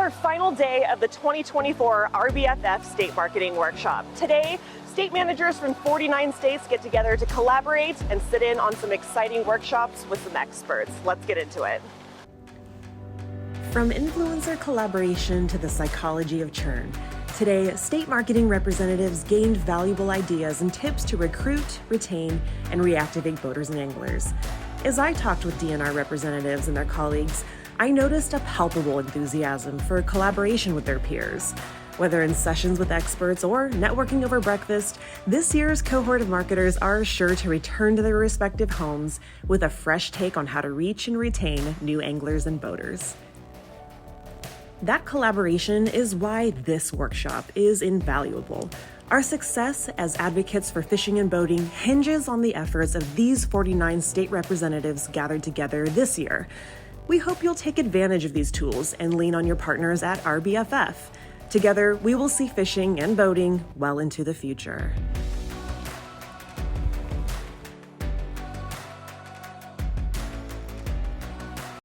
our final day of the 2024 RBFF State Marketing Workshop. Today, state managers from 49 states get together to collaborate and sit in on some exciting workshops with some experts. Let's get into it. From influencer collaboration to the psychology of churn, today, state marketing representatives gained valuable ideas and tips to recruit, retain, and reactivate boaters and anglers. As I talked with DNR representatives and their colleagues, I noticed a palpable enthusiasm for collaboration with their peers. Whether in sessions with experts or networking over breakfast, this year's cohort of marketers are sure to return to their respective homes with a fresh take on how to reach and retain new anglers and boaters. That collaboration is why this workshop is invaluable. Our success as advocates for fishing and boating hinges on the efforts of these 49 state representatives gathered together this year. We hope you'll take advantage of these tools and lean on your partners at RBFF. Together, we will see fishing and boating well into the future.